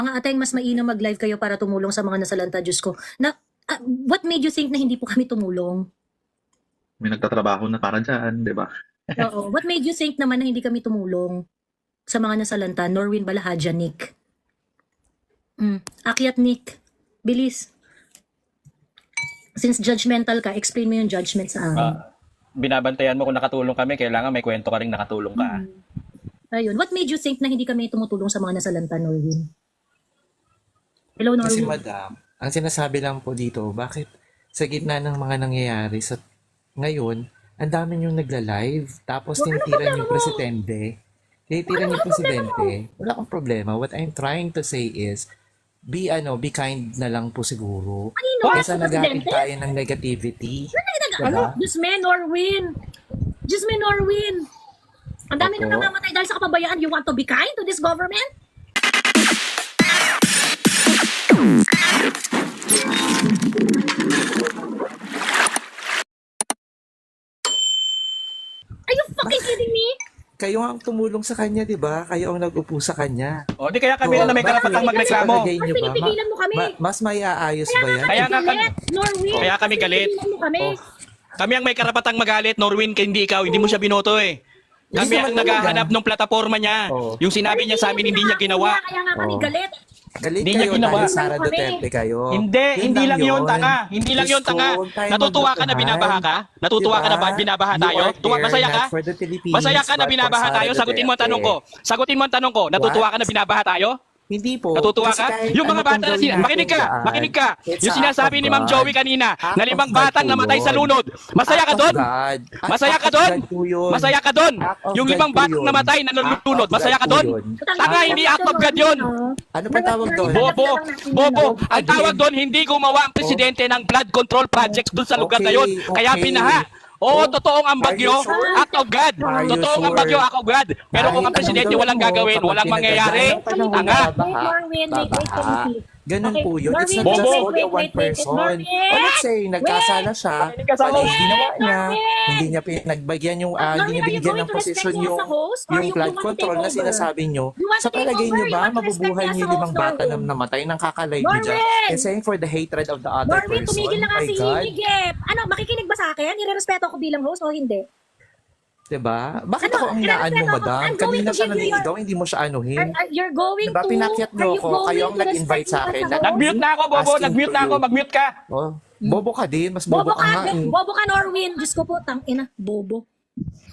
Mga ateng, mas mainam mag-live kayo para tumulong sa mga nasalanta, Diyos ko. What made you think na hindi po kami tumulong? May nagtatrabaho na para dyan, di ba? Oo. What made you think naman na hindi kami tumulong sa mga nasalanta? Norwin Balahadja, Nick. Akyat, Nick. Bilis. Since judgmental ka, explain mo yung judgment sa akin. Binabantayan mo kung nakatulong kami, kailangan may kwento ka rin nakatulong ka. Ayun. What made you think na hindi kami tumutulong sa mga nasalanta, Norwin? Hello, Kasi Norwin. madam, ang sinasabi lang po dito, bakit sa gitna ng mga nangyayari sa ngayon, ang dami niyong nagla-live, tapos tinitira niyo yung presidente. Tinitira niyo yung presidente. Wala akong problema. What I'm trying to say is, be kind na lang po siguro. Kesa nag-aapit tayo ng negativity. Ano? Diyosme, Norwin. Diyosme, Norwin. Ang dami na namamatay dahil sa kapabayaan. You want to be kind to this government? Are you fucking kidding me? Kayo ang tumulong sa kanya, di ba? Kayo ang nag-upo sa kanya. O, di kaya kami na may karapatang magreklamo. Palagay niyo ba? Pinipigilan mo kami. Mas may aayos ba yan? Kaya nga galit, Norwin. Kaya kami galit. Pinipigilan mo kami. Kami ang may karapatang magalit, Norwin, hindi ikaw, hindi mo siya binoto eh. Kami Hindi ang naman naghahanap ng plataforma niya. Oo. Yung sinabi niya sa amin, hindi niya ginawa. Kaya nga kami Oo. galit. Galit Hindi niya kayo ginawa. dahil Sara Duterte kayo. Hindi lang yun, tanga. Hindi lang yun, Diyos ko, tanga. huwag tayong Natutuwa ka na magbuhay. binabaha ka? Natutuwa ka na ba Diba? binabaha You tayo? are Masaya there ka? not for the Philippines, Masaya ka na but for binabaha Sara tayo? Sagutin mo ang tanong ko. Duterte. Sagutin mo ang tanong ko. Natutuwa What? ka na binabaha tayo? Hindi po. Natutuwa Kasi ka? kahit Yung mga ano pong bata na gawin makinig ka, natin makinig ka. it's Yung a sinasabi act of ni Ma'am God. Joey kanina, Act na of 5 God batang po namatay sa yun. lunod. Masaya ka Act of doon? God. Masaya Act ka of doon? God po yun. Masaya ka doon? Act of Yung God 5 po batang yun. namatay na Act of nalulunod, masaya ka God po doon? yun. Tanga, hindi act of God yun. Ano pa tawag doon? Bobo, ang tawag doon, hindi gumawa ang presidente ng flood control projects doon sa lugar na yun. Kaya Okay. binaha. Oo, totoong ang bagyo, Are you sure? act of God. Are you Totoong ang sure? bagyo, act of God. Pero kung ang Kahit presidente anong walang gawin mo, gagawin, kapag walang mangyayari, pinagdadaanan tanga. Norwin, wait, babaha. Ganun Okay, po yun. It's Norwin, not just Bobo. for the one person. Norwin. O let's say, nagkasala siya, Makinig ka sa mali host. ginawa niya, Norwin. hindi niya pinagbigyan yung, Norwin, hindi niya are you binigyan going ng to respect posisyon me as yung, a host, or yung you flood want to control take na over? sinasabi nyo. You want to Sa take palagay over? nyo You ba, want to respect mabubuhay me as niyo a yung limang host, bata na Norwin? namatay ng kakalive nyo dyan? Norwin! And saying for the hatred of the other Norwin, person. tumigil na nga My si God. Himig eh. Ano, makikinig ba sa akin? Nirerespeto ako bilang host o hindi? Diba? Bakit Ano, ako ang hinaan mo, nirerespeto ako. madam? I'm going Kanina to siya give you your- naniligaw, hindi mo siya anuhin. You're going Diba, to... pinakyat niyo are you ako, going kayo ang to nag-invite respect sa me akin. as a host? Nag-mute na ako, Bobo. Asking Nag-mute to na ako. you. Mag-mute ka. Oh, bobo ka din. Mas Bobo bobo ka nga ka, eh. bobo ka, Norwin. Diyos ko po, tangina, bobo.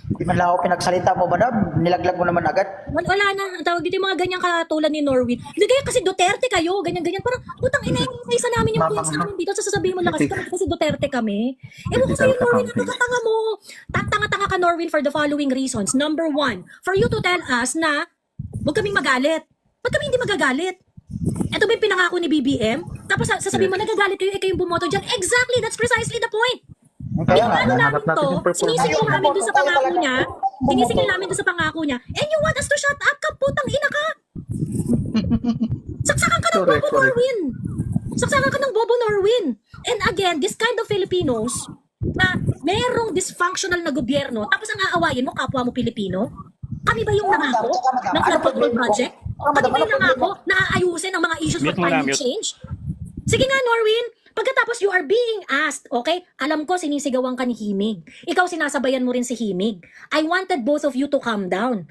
Di man lang ako pinagsalita mo, madam. Nilaglag mo naman agad. Wala na, ang tawag dito yung mga ganyan katulad ni Norwin. Hindi kaya kasi Duterte kayo, ganyan-ganyan. Parang, putang ina, isa namin yung points namin dito. So sasabihin mo lang kasi Duterte kami. Ewan ko sa'yo, Norwin, napakatanga mo. Tanga-tanga ka, Norwin, for the following reasons. Number 1, for you to tell us na huwag kaming magalit. Ba't kami hindi magagalit? Ito ba yung pinangako ni BBM? Tapos sasabihin mo, nagagalit kayo, eh kayong bumoto dyan. Exactly, that's precisely the point. Kaya nga, Ano namin nahanap natin to, yung performance. sinisingil namin doon sa pangako niya, sinisingil namin doon sa pangako niya, and you want us to shut up ka, putang ina ka! Saksakan ka ng Correct, Bobo correct. Norwin! Saksakan ka ng Bobo Norwin! And again, this kind of Filipinos, na merong dysfunctional na gobyerno, tapos ang aawayin mo, kapwa mo Pilipino? Kami ba yung nangako ng flood control project? Kami ba yung nangako na aayusin ang mga issues with Mute mo na, climate mute. change? Sige nga, Norwin. Pagkatapos you are being asked, okay? Alam ko sinisigawan ka ni Himig. Ikaw sinasabayan mo rin si Himig. I wanted both of you to calm down.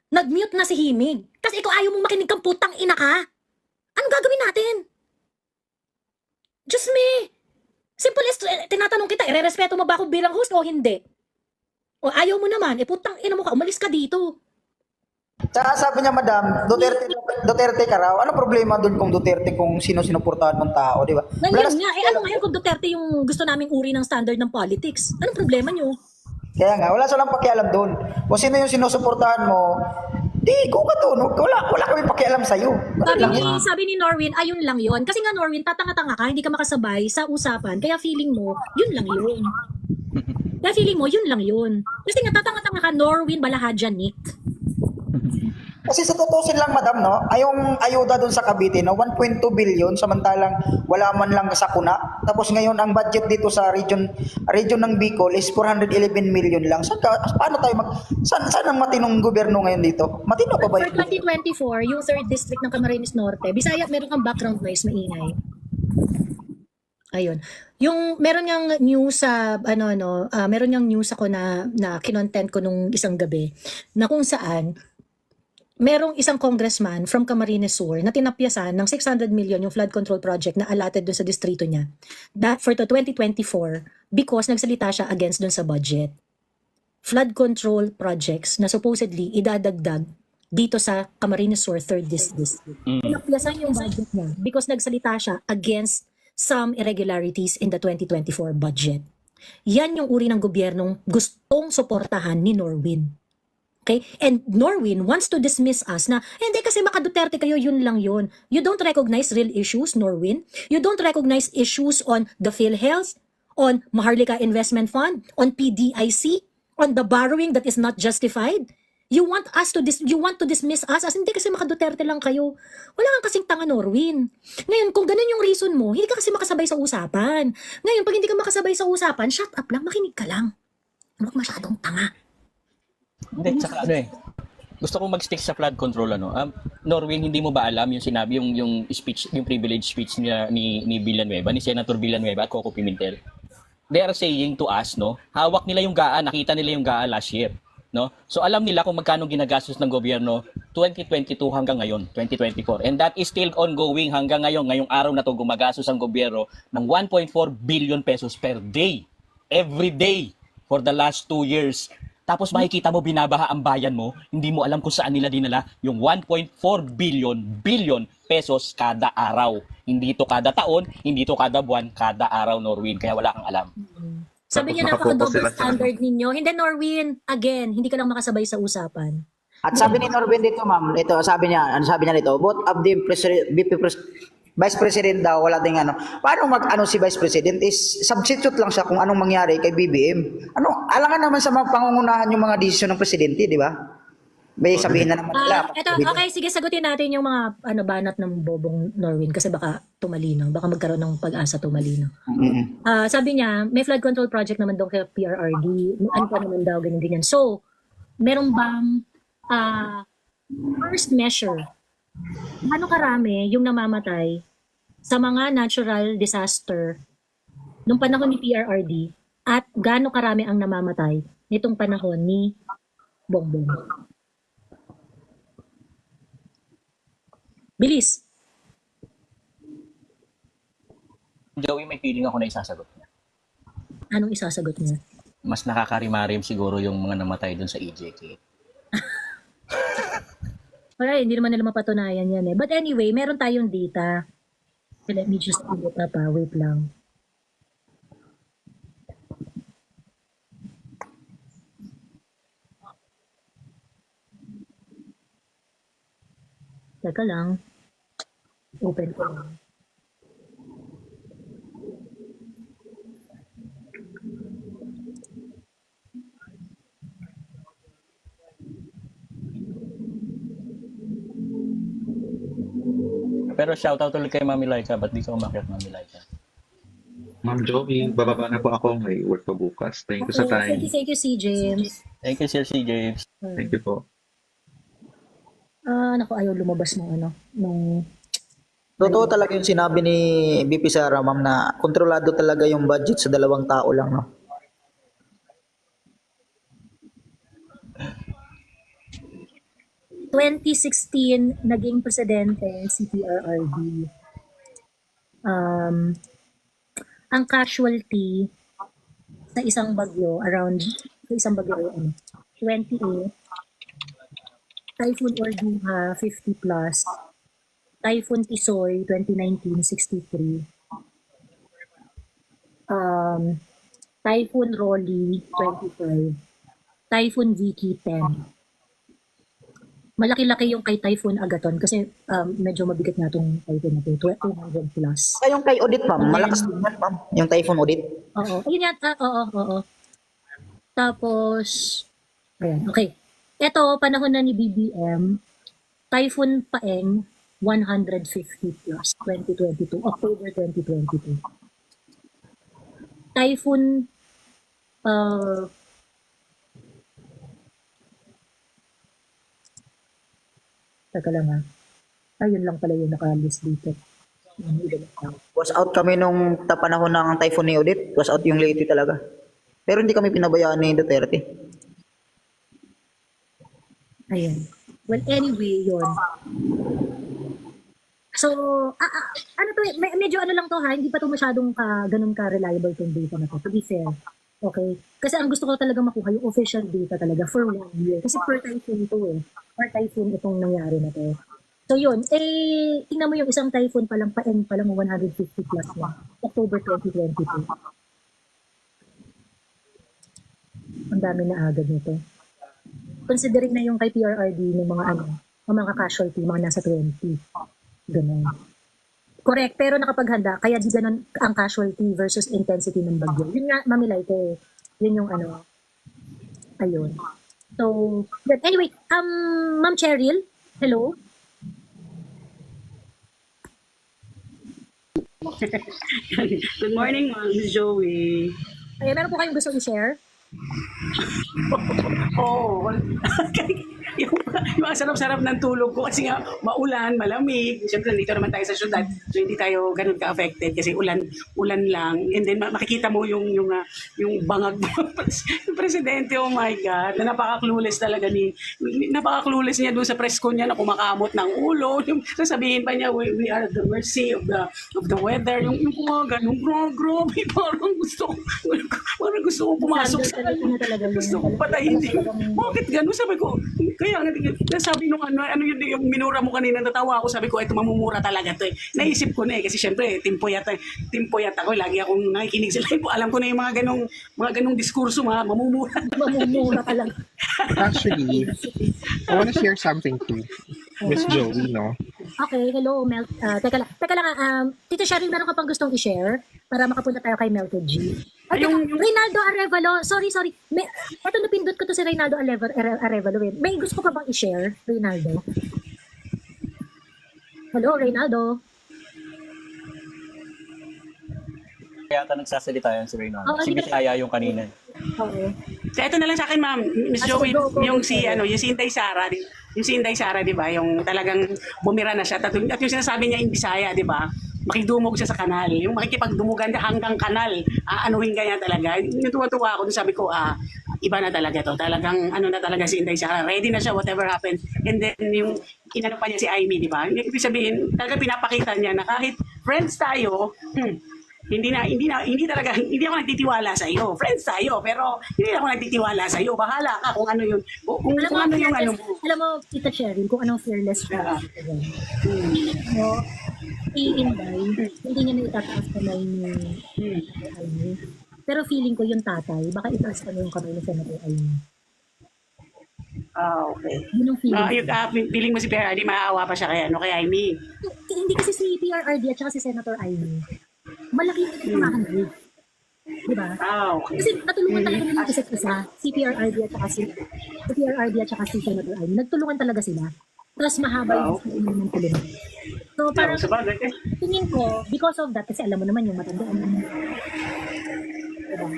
Nag-mute na si Himig. Kasi ikaw ayaw mong makinig kang putang ina ka. Anong gagawin natin? Diyos me. Simple as, tinatanong kita, irerespeto mo ba ako bilang host o hindi? O ayaw mo naman, putang ina mo ka, umalis ka dito. Tsaka sabi niya, madam, Duterte ka raw. Ano problema doon kung Duterte kung sino sinuportahan mong tao, di ba? Ganyan nga, ano ngayon kung Duterte yung gusto naming uri ng standard ng politics? Anong problema nyo? Kaya nga, wala silang pakialam doon. Kung sino yung sinusuportahan mo, di, go ka doon. Wala kami pakialam sa'yo. Sabi ni Norwin, ayun lang yun. Kasi nga Norwin, tatanga-tanga ka, hindi ka makasabay sa usapan. Kaya feeling mo, yun lang yun. Kaya feeling mo, yun lang yun. Kasi nga tatanga-tanga ka, Norwin Balahadja, Nick. Kasi sa tutusin lang, madam, no, ay yung ayuda doon sa Cavite, no, 1.2 billion, samantalang wala man lang sa kuna. Tapos ngayon, ang budget dito sa region ng Bicol is 411 million lang. Paano tayo saan ang matinong gobyerno ngayon dito? Matino pa ba For yun? 2024, yung 3rd district ng Camarines Norte, Bisaya, meron kang background noise, maingay. Ayun. Yung meron ngang news sa meron ngang news ako na kinontent ko nung isang gabi na kung saan merong isang congressman from Camarines Sur na tinapyasan ng 600 million yung flood control project na allotted doon sa distrito niya. That for the 2024 because nagsalita siya against doon sa budget. Flood control projects na supposedly idadagdag dito sa Camarines Sur 3rd District. Tinapyasan yung budget niya because nagsalita siya against some irregularities in the 2024 budget. Yan yung uri ng gobyernong gustong suportahan ni Norwin. Okay? And Norwin wants to dismiss us na, hindi kasi maka-Duterte kayo, yun lang yun. You don't recognize real issues, Norwin. You don't recognize issues on the PhilHealth, on Maharlika Investment Fund, on PDIC, on the borrowing that is not justified. You want to dismiss us as hindi kasi maka-Duterte lang kayo. Wala kang kasing tanga, Norwin. Ngayon, kung ganun yung reason mo, hindi ka kasi makasabay sa usapan. Ngayon, pag hindi ka makasabay sa usapan, shut up lang, makinig ka lang. Huwag masyadong tanga. Hindi, tsaka gusto kong mag-stick sa flood control Norwin, hindi mo ba alam yung sinabi yung speech, yung privilege speech ni Villanueva, ni Senator Villanueva at Coco Pimentel? They are saying to us, no, hawak nila yung GAA, nakita nila yung GAA last year, no? So alam nila kung magkano ginagastos ng gobyerno 2022 hanggang ngayon, 2024. And that is still ongoing hanggang ngayon. Ngayong araw na to gumagastos ang gobyerno ng 1.4 billion pesos per day. Every day for the last 2 years. Tapos makikita mo binabaha ang bayan mo, hindi mo alam kung saan nila dinala yung 1.4 billion pesos kada araw. Hindi ito kada taon, hindi ito kada buwan, kada araw, Norwin. Kaya wala kang alam. Sabi niya napaka-double standard ninyo. Hindi, Norwin, again, hindi ka lang makasabay sa usapan. At sabi ni Norwin dito, ma'am, ito, sabi niya nito, both of the Vice President daw, wala ding Paano si Vice President is substitute lang siya kung anong mangyari kay BBM. Alangan naman sa mga pangungunahan yung mga desisyon ng presidente, di ba? May sabihin na naman nila. Okay, sige, sagutin natin yung mga banat ng bobong Norwin kasi baka tumalinaw, baka magkaroon ng pag-asa tumalinaw. Sabi niya, may flood control project naman daw kay PRRD, ano pa naman daw, ganyan. So, meron bang first measure, ano karami yung namamatay sa mga natural disaster nung panahon ni PRRD at gaano karami ang namamatay nitong panahon ni Bongbong? Bilis. Joey, may feeling ako na isasagot niya. Anong isasagot niya? Mas nakakarimarim siguro yung mga namatay dun sa EJK. Wala, hindi naman nila mapatunayan yan eh. But anyway, meron tayong data. So let me just pull it up wait lang. Teka lang. Open ko lang. Pero shoutout ulit kay Mami Laika, ba't di ka umakyat, Mami Laika? Ma'am Joey, bababa na po ako. May work pa bukas. Thank you sa time. Thank you, C. James. Thank you, Sir C. James. Thank you po. Naku, ayaw lumabas ng nung Totoo talaga yung sinabi ni BP Sara, ma'am, na kontrolado talaga yung budget sa 2 tao lang, no? – 2016 naging presidente si PRRD. Ang casualty sa isang bagyo ay 28. Typhoon Orduha 50 plus. Typhoon Tisoy 2019 63. Typhoon Rolly 25. Typhoon Vicky 10. Malaki-laki yung kay Typhoon Agaton kasi medyo mabigat nga itong typhoon na ito, 200 plus. Yung kay Odit, ma'am, malakas din yan, ma'am. Yung Typhoon Odit. Oo. Ayun yan. Oo. Tapos, ayan, okay. Ito, panahon na ni BBM, Typhoon Paeng, 150 plus, 2022, October 2022. Typhoon, teka lang ha. Ayun lang pala yung naka-list dito. Yung iba na tao. Was out kami nung panahon ng typhoon ni Odette. Was out yung Leyte talaga. Pero hindi kami pinabayaan ni Duterte. Ayan. Well, anyway, yun. So, ano to, medyo ano lang to ha, hindi pa to masyadong ganun ka-reliable tong data na to, be fair. Okay? Kasi ang gusto ko talaga makuha yung official data talaga for 1 year. Kasi per typhoon to eh. Per typhoon itong nangyari na to. So yun, tingnan mo yung isang typhoon palang pa-end palang 150 plus na. October 2022. Ang dami na agad nito. Considering na yung kay PRRD ng mga mga casualty, mga nasa 20. Ganun. Correct, pero nakapaghanda, kaya di ganun ang casualty versus intensity ng bagyo. Yun nga, mamilay ko. Yun yung ayun. So, but anyway, Ma'am Cheryl, hello? Good morning, Ma'am Joey. Ay, meron po kayong gusto i-share? Oo. yung sarap-sarap ng tulog ko kasi nga maulan, malamig. Siyempre, dito naman tayo sa syudad. So, hindi tayo ganun ka-affected kasi ulan lang. And then, makikita mo yung bangag yung presidente, oh my God, na napaka-clueless talaga napaka-clueless niya doon sa press con niya na kumakamot ng ulo. Yung sasabihin pa niya, we are at the mercy of the weather. Yung mga ganun, grabe, parang gusto ko pumasok sa gusto ko patayin. Bakit gano'n? Sabi ko, kaya sabi nung ano yung minura mo kanina, natawa ako, sabi ko, ito mamumura talaga to eh. Naisip ko na eh, kasi syempre, timpoyat ako, lagi akong nakikinig sila. Alam ko na yung mga ganong diskurso, mamumura. Mamumura talaga. Actually, I want to share something too, Miss Joey, no? Okay, hello, teka lang, Tito Cheryl, meron ka pang gustong i-share para makapunta tayo kay Melted G? Ay, Reynaldo Arevalo, sorry. Ito napindot ko to si Reynaldo Arevalo. May gusto ko pa bang i-share, Reynaldo? Hello, Reynaldo. Kaya ata nagsasalita yan si Reynaldo. Oo, Si hindi Miss Aya yung kanina. Okay. Kaya ito na lang sa akin, Ma'am, Miss Joey, go. yung si Inday Sara, di ba, yung talagang bumira na siya. At yung sinasabi niya in Bisaya, di ba, makidumog siya sa kanal. Yung makikipagdumugan hanggang kanal, aanuhin kanya talaga. Natuwa-tuwa ako, sabi ko, iba na talaga to. Talagang, na talaga si Inday Sara. Ready na siya, whatever happens. And then, yung inano pa niya si Amy, di ba? Ibig sabihin, talaga pinapakita niya na kahit friends tayo, hindi ako nagtitiwala sa iyo. Friends tayo, pero hindi ako nagtitiwala sa iyo. Bahala ka kung ano yun. Kung ano yung ano mo. Alam mo, Tita Cheryl, kung anong fearless ka. No, Inday, hindi niya na itataas kamay ni Amy. Pero feeling ko yung tatay, baka itaas pa niya yung kamay ni Senator Amy. Okay. Yun ang feeling. Feeling mo si PRRD, maaawa pa siya kay Amy. Hindi kasi si PRRD at saka si Senator Amy. Malaki yung nagkakahandle. Diba? Okay. Kasi natulungan talaga nila isa't isa. Si PRRD at saka si Senator Amy. Nagtulungan talaga sila. Tapos mahaba yung ng tulungan. So parang tingin ko, because of that, kasi alam mo naman yung matandaan. Diba?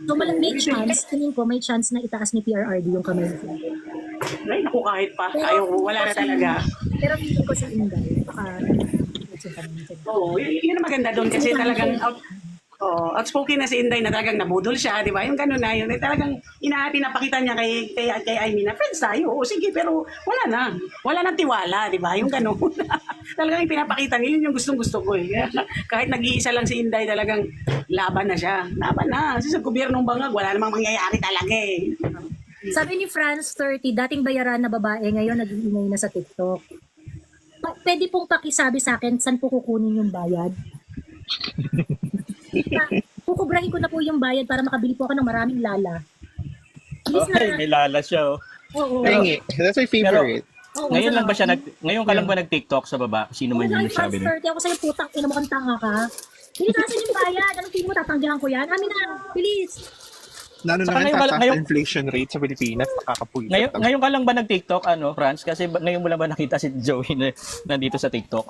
So may chance, tingin ko may chance na itaas ni PRRD yung kamay nila. Ay, naku, kahit pa. Wala na talaga. Pero feeling ko si Inday, baka Oo, yun ang maganda doon kasi talagang outspoken na si Inday na talagang nabudol siya, di ba? Yung gano'n na yun, talagang pinapakita niya kay Amy na friends tayo. O sige, pero wala nang tiwala, di ba? Yung gano'n. Talagang pinapakita niya, yun yung gustong-gusto ko eh. Kahit nag-iisa lang si Inday, talagang laban na siya. Laban na. Kasi sa gobyernong bangag, wala namang mangyayari talaga eh. Sabi ni France 30, dating bayaran na babae, ngayon nag-iingay na sa TikTok. Pwede pong pakisabi sa akin, saan po kukunin yung bayad? Kukubrahin ko na po yung bayad para makabili po ako ng maraming lala. May lala siya, oh. Oo. Dang, that's my favorite. Ngayon lang ba siya ngayon ka lang ba nag-TikTok sa baba? Sino man yung nagsabi nun? Ako sa'yo, putang ina mo kang tanga ka. Hindi nasan yung bayad. Anong tingin mo, tatanggihan ko yan? Amin na, bilis. Lalo Saka na ngayon- tataas ngayon- na inflation rate sa Pilipinas, nakakapulit. Ngayon ka lang ba nag-TikTok, Franz? Kasi ngayon mo lang ba nakita si Joey na nandito sa TikTok?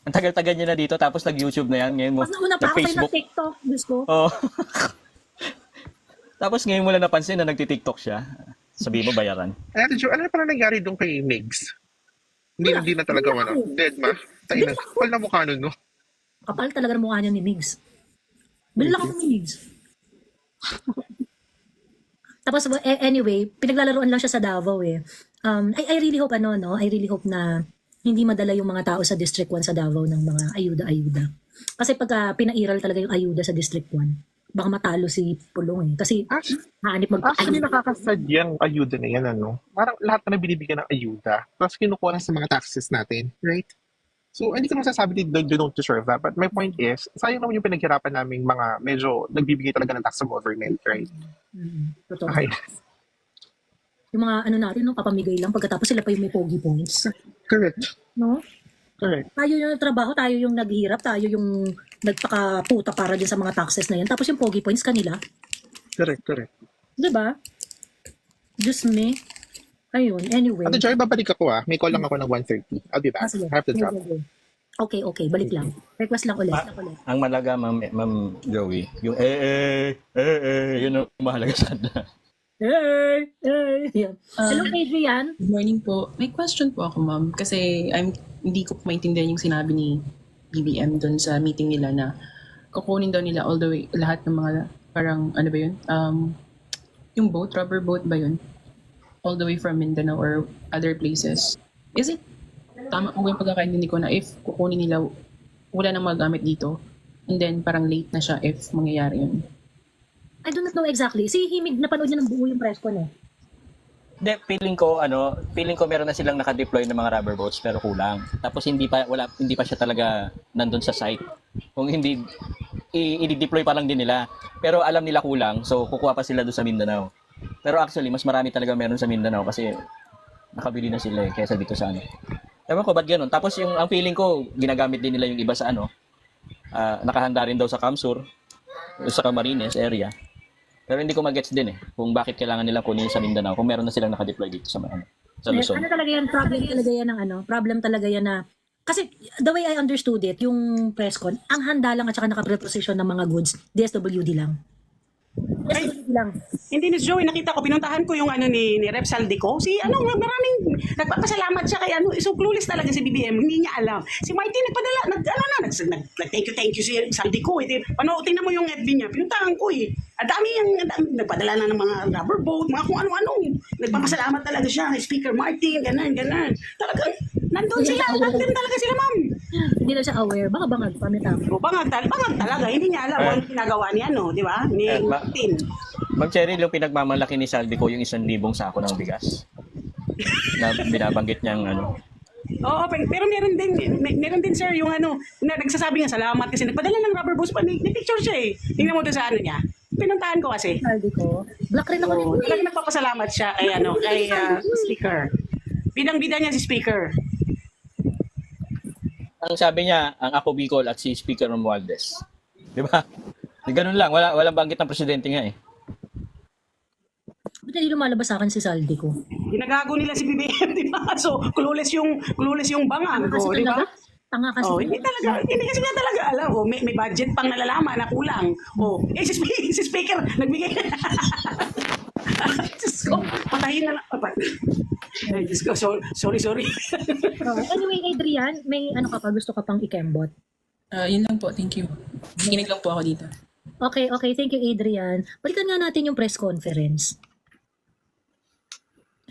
Ang tagal-tagal niya na dito, tapos nag-YouTube na yan. Ngayon mo, Mas nauna pa ako kayo ng nag-Facebook. TikTok. Diyos ko. Oh. Tapos ngayon mo lang napansin na nagti-TikTok siya. Sabi mo bayaran. Ay, Ate Jo, ano na pala nangyari doon kay Migs? Hindi na talaga Wala. wala. Dead ma. Tayo na. Kapal na mukha nun, no? Kapal talaga ng mukha niya ni Migs. Bilala ako ni Migs. Tapos anyway, pinaglalaroan lang siya sa Davao eh. I really hope I really hope na hindi madala yung mga tao sa District 1 sa Davao ng mga ayuda-ayuda. Kasi pagka pinairal talaga yung ayuda sa District 1, baka matalo si Pulong eh. Kasi haanip Actually, nakakasadyang ayuda na yan, ano? Parang lahat na binibigyan ng ayuda. Tapos kinukuha na sa mga taxes natin, right? So, hindi ko masasabi they don't deserve that. But my point is, sayang naman yung pinaghirapan naming mga medyo nagbibigay talaga ng tax sa government, right? Totoo. Okay. Yung mga natin, papamigay lang pagkatapos sila pa yung may pogi points. Correct. No? Correct. Tayo yung trabaho, tayo yung naghihirap, tayo yung nagpakaputa para din sa mga taxes na yan. Tapos yung pogi points kanila. Correct. Diba? Diyos me. Ayun, anyway. Ate Joy, babalik ako ah. May call lang ako ng 1:30. I'll be back. Sige. I have to drop. Okay, balik lang. Request lang ulit. Ang malaga, Ma'am Joey, yung yun ang mahalaga sana. Hey! Yan. Hello, Adrian. Good morning po. May question po ako, ma'am. Kasi hindi ko maintindihan yung sinabi ni BBM doon sa meeting nila na kukunin daw nila all the way, lahat ng mga, parang, ano ba yun? Yung boat, rubber boat ba yun? All the way from Mindanao or other places. Is it, tama po yung pagkakaintindi ko na if kukunin nila, wala nang magamit dito, and then parang late na siya if mangyayari yun. I do not know exactly. Si Himig, napanood niya ng buo yung press ko, no? Hindi, feeling ko meron na silang naka-deploy ng mga rubber boats pero kulang. Tapos hindi pa siya talaga nandun sa site. Kung hindi i-deploy pa lang din nila. Pero alam nila kulang, so kukuha pa sila doon sa Mindanao. Pero actually, mas marami talaga meron sa Mindanao kasi nakabili na sila kaysa dito sa ano. Ewan ko, ba't ganun? Tapos ang feeling ko, ginagamit din nila yung iba sa nakahanda rin daw sa Kamsur, sa Camarines area. Pero hindi ko magets din kung bakit kailangan nilang kunin sa Mindanao kung meron na silang nakadeploy dito sa Luzon. Talaga yan, problem talaga yan na, kasi the way I understood it, yung press con, ang handa lang at saka nakapreposition ng mga goods, DSWD lang. DSWD lang. Hindi ni Joey, nakita ko, pinuntahan ko yung ni Rep Saldico. Maraming, nagpapasalamat siya kay so clueless talaga si BBM, hindi niya alam. Si Martin nagpadala, thank you si Saldico. Tingnan mo yung FB niya, pinuntahan ko Ang dami nagpadala na ng mga rubber boat, mga kung ano-ano. Nagpapasalamat talaga siya kay Speaker Martin, ganan. Talagang, nandun talaga sila, ma'am. Hindi na siya aware. Baka bangag pa, may tama. Bangag talaga, hindi niya alam kung ano ginagawa niya, di ba? Ni Martin. Ma'am Cheryl, yung pinagmamalaki ni Saldi ko yung 1,000 sako ng bigas. Na binabanggit niyang Oo, pero meron din sir yung na nagsasabi nga salamat kasi nagpadala ng rubber boats pa, may picture siya Tingnan mo doon sa niya. Pinuntahan ko kasi. Saldi ko. Black rin ako. Talagang nagpapasalamat siya kay speaker. Bidang-bida niya si speaker. Ang sabi niya, ang ako Bicol at si Speaker Romualdez. Di ba? Ganun lang, walang banggit ng presidente nga Ba't hindi lumalabas sa akin si Saldi ko? Ginagago nila si BBM, di ba? So, clueless yung bangag, Kasi di ba? talaga, tanga kasi. Hindi kasi niya talaga alam. May budget pang nalalaman na kulang. Si speaker, nagbigay. Diyos ko, patayin na lang. Ay, Diyos ko, sorry. Anyway, Adrian, may gusto ka pang ikembot? Yun lang po, thank you. Nakikinig lang po ako dito. Okay, thank you, Adrian. Balikan nga natin yung press conference.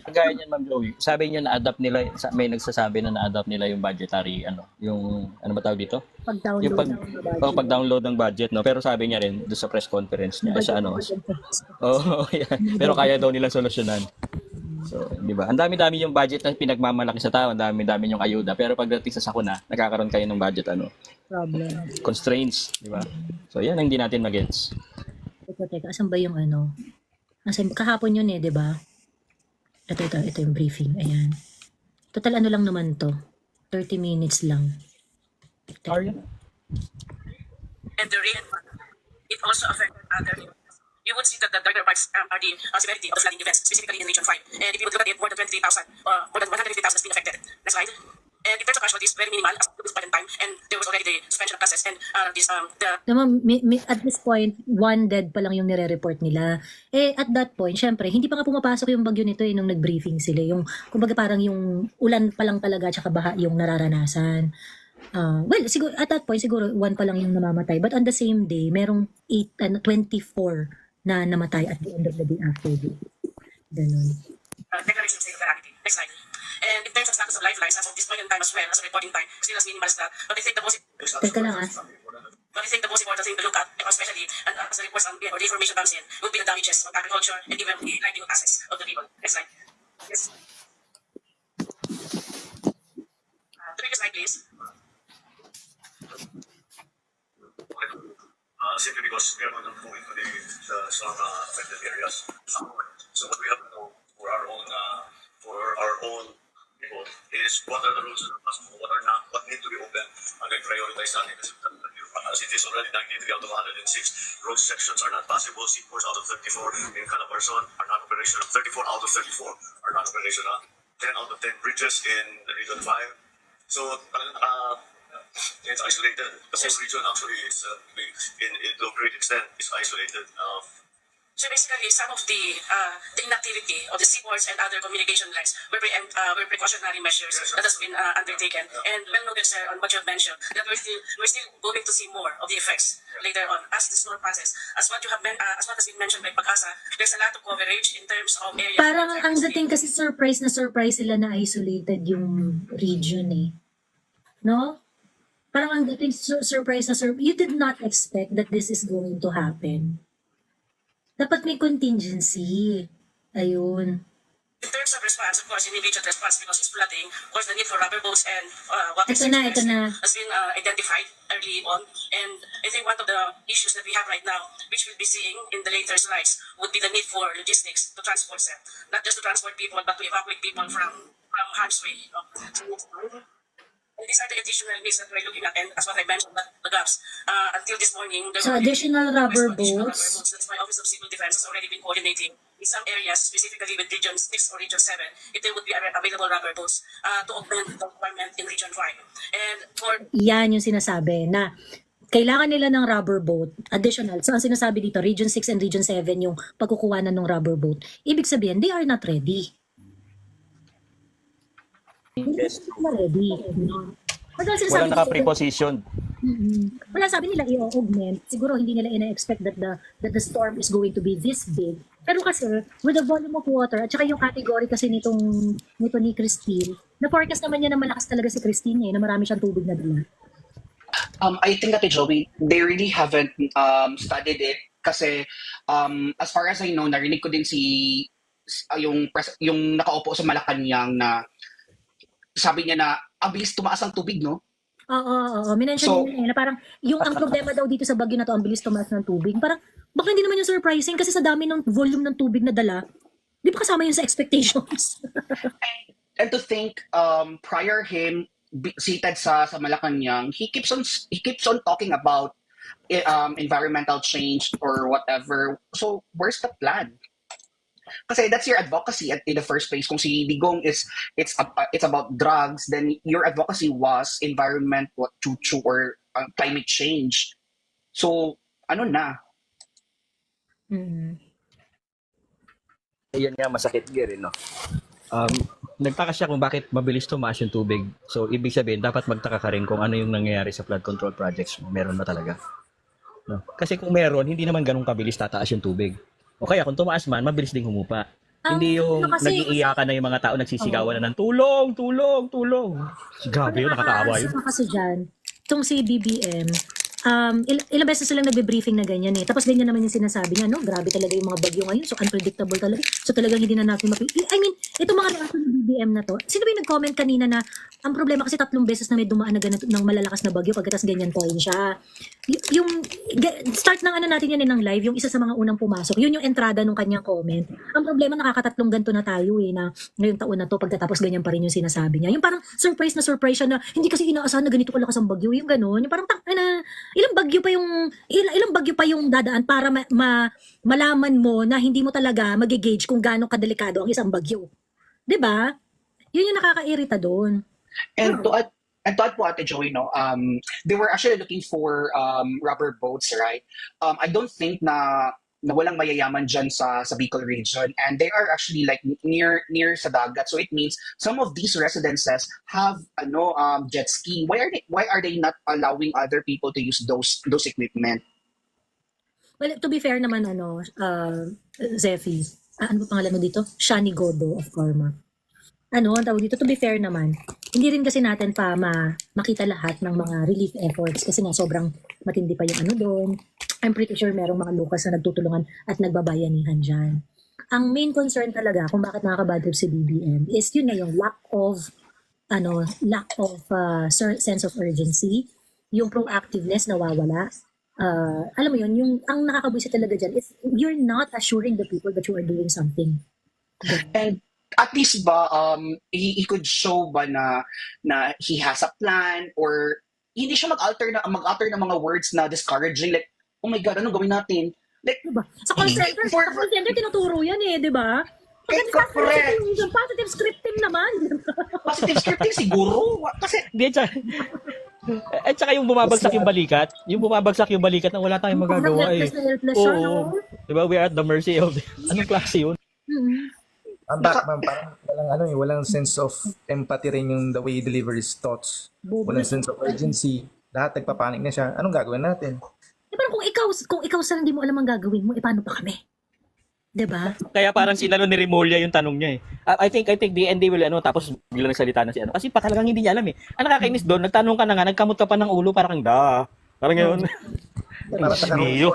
Gaya niyan, Ma'am Joey. Sabi niya na-adapt nila, may nagsasabi na na-adapt nila yung budgetary, yung, ba tawag dito? Pag-download Yung pag-download ng budget, no? Pero sabi niya rin, doon sa press conference niya, pero kaya daw nilang solusyonan. So, di ba? Ang dami-dami yung budget na pinagmamalaki sa tao, ang dami-dami yung ayuda, pero pagdating sa sakuna, nagkakaroon kayo ng budget, problem. constraints, di ba? So, yan ang hindi natin mag-gets. Teka, asan ba yung kahapon yun di ba? Ito yung briefing. Ayan. Total lang naman to. 30 minutes lang. Are you? And the rate, it also affected other you would see that the darker parts are the severity of the flooding events, specifically in Region 5. And if you would look at it, more than 23,000, more than 150,000 has been affected. Next slide. And in terms of casualties, very minimal as to this point in time, and there was already the suspension of classes and At this point, 1 dead pa lang yung nire-report nila. At that point, syempre, hindi pa nga pumapasok yung bagyo nito nung nag-briefing sila. Yung, kumbaga parang yung ulan pa lang talaga tsaka baha yung nararanasan. Well, siguro, at that point, siguro 1 pa lang yung namamatay. But on the same day, merong 24 na namatay at the end of the day after this. Ganun. declaration of state of calamity. Next slide. And in terms of status of lifelines, as of this point in time as well, as of reporting time, still as minimal as that. But I think the most Teka lang important thing to look at, especially as the reports or the information comes in, would be the damages of agriculture and even the livelihood assets of the people. Next slide. Yes. The previous slide, please. Simply because we are not going to some affected areas. So what we have to know for our own people is what are the rules of the hospital, what are not, what need to be open, and then prioritize natin. As it is already 93 out of 106 road sections are not passable, seaports out of 34 in Calabarzon are not operational, 34 out of 34 are not operational, 10 out of 10 bridges in Region 5. So it's isolated. The whole region actually is, to a great extent, is isolated. So basically, some of the inactivity of the seaports and other communication lines were precautionary measures that has been undertaken. And well noted, sir, on what you have mentioned, that we're still going to see more of the effects later on as the storm passes. As what has been mentioned by Pagasa, there's a lot of coverage in terms of areas. Parang ang dating kasi surprise sila na isolated yung region No? Parang ang dating surprise you did not expect that this is going to happen. Dapat may contingency. Ayun. In terms of response, of course, in immediate response because it's flooding, of course, the need for rubber boats and water Ito na. has been identified early on. And I think one of the issues that we have right now, which we'll be seeing in the later slides, would be the need for logistics to transport them. Not just to transport people, but to evacuate people from harm's way. And these are the additional needs that we're looking at, and as what I mentioned, the gaps. Until this morning, there So were additional rubber additional boats. That's why Office of Civil Defense has already been coordinating in some areas, specifically with Region 6 or Region 7, if there would be available rubber boats to augment the requirement in Region 5. And for Yan yung sinasabi na kailangan nila ng rubber boat, additional. So ang sinasabi dito, Region 6 and Region 7 yung pagkukuhanan ng rubber boat. Ibig sabihin, they are not ready. Yes. Not ready. Walang naka-preposition. Wala, sabi nila i-augment. Siguro hindi nila ina-expect that the storm is going to be this big. Pero kasi, with the volume of water, at saka yung category kasi nito ni Christine, na-forecast naman niya na malakas talaga si Christine na marami siyang tubig na dala. I think that Joey, they really haven't studied it kasi as far as I know, narinig ko din yung nakaupo sa Malacanang na sabi niya na ang bilis tumaas ang tubig, no? Oo. Minention niya na parang ang problema daw dito sa bagyo na to, ang bilis tumaas ng tubig. Parang baka hindi naman yung surprising kasi sa dami ng volume ng tubig na dala, di ba kasama yun sa expectations? And to think, prior him seated sa Malacanang, he keeps on talking about environmental change or whatever. So where's the plan? Kasi that's your advocacy in the first place. Kung si Digong it's about drugs, then your advocacy was environment, or climate change. So ano na? Yan nga masakit rin, no? Nagtaka siya kung bakit mabilis tumaas yung tubig. So, ibig sabihin, dapat magtaka ka rin kung ano yung nangyayari sa flood control projects mo. Meron ba talaga? No? Kasi kung meron, hindi naman ganun kabilis tataas yung tubig. O kaya kung tumaas man, mabilis ding humupa. Hindi yung nag-iiyakan na yung mga tao nagsisigawan na ng tulong. Grabe yun, nakakaawa yun. Kasi dyan, itong si BBM, ilang beses silang nagbe-briefing na ganyan Tapos ganyan naman yung sinasabi niya, no? Grabe talaga yung mga bagyo ngayon. So unpredictable talaga. So talagang hindi na natin itong mga reaction ng BBM na to. Sino ba yung nag-comment kanina na ang problema kasi 3 beses na may dumaan na ganito ng malalakas na bagyo pagkatapos ganyan po rin siya. Yung start ng natin yan ng live, yung isa sa mga unang pumasok, yun yung entrada ng kanyang comment. Ang problema, nakakatatlong ganito na tayo na ngayong taon na to, pagkatapos ganyan pa rin yung sinasabi niya. Yung parang surprise siya na hindi kasi inaasahan na ganito kalakas ang bagyo, yung gano'n. Yung parang ilang bagyo pa yung dadaan para malaman mo na hindi mo talaga magigauge kung gaano kadelikado ang isang bagyo. 'Di ba? Yun yung nakakairita doon. And to add po, Ate Joey, no, they were actually looking for rubber boats, right? I don't think na walang mayayaman dyan sa Bicol region, and they are actually like near sa dagat, so it means some of these residences have jet ski. Why are they not allowing other people to use those equipment? Well, to be fair naman, Zeffy, ano ba pangalan mo dito? Shani Godo of Karma. Ang tawag dito, to be fair naman, hindi rin kasi natin pa makita lahat ng mga relief efforts kasi nga sobrang matindi pa yung doon. I'm pretty sure merong mga locals na nagtutulungan at nagbabayanihan dyan. Ang main concern talaga kung bakit nakaka-bad trip si BBM is yun na yung lack of sense of urgency, yung proactiveness nawawala. Alam mo yun, ang nakakabwisit talaga dyan is you're not assuring the people that you are doing something. And at least ba he could show ba na he has a plan, or hindi siya mag-alter ng mga words na discouraging, like, oh my God, anong gawin natin? Like, Diba? Sa call center, tinuturo yan di ba? correct. Positive scripting naman. Positive scripting siguro. Kasi, Di, at saka yung bumabagsak yung balikat, na wala tayong magagawa eh. Helpless siya, Oo. Diba? We are at the mercy of anong klase yun? Ang back, ma'am, parang walang sense of empathy rin yung the way he delivers thoughts. Walang sense of urgency. Lahat nagpapanik na siya. Anong gagawin natin? Pero kung ikaw sa hindi mo alam ang gagawin mo, paano pa kami? 'Di ba? Kaya parang sinalo ni Remulla yung tanong niya eh. I think the ND will tapos biglang nagsalita na si Kasi pa talagang hindi niya alam eh. Ang nakakainis doon, nagtanong ka na nga, nagkamot ka pa ng ulo, parang parang ngayon. Para sa Niyo.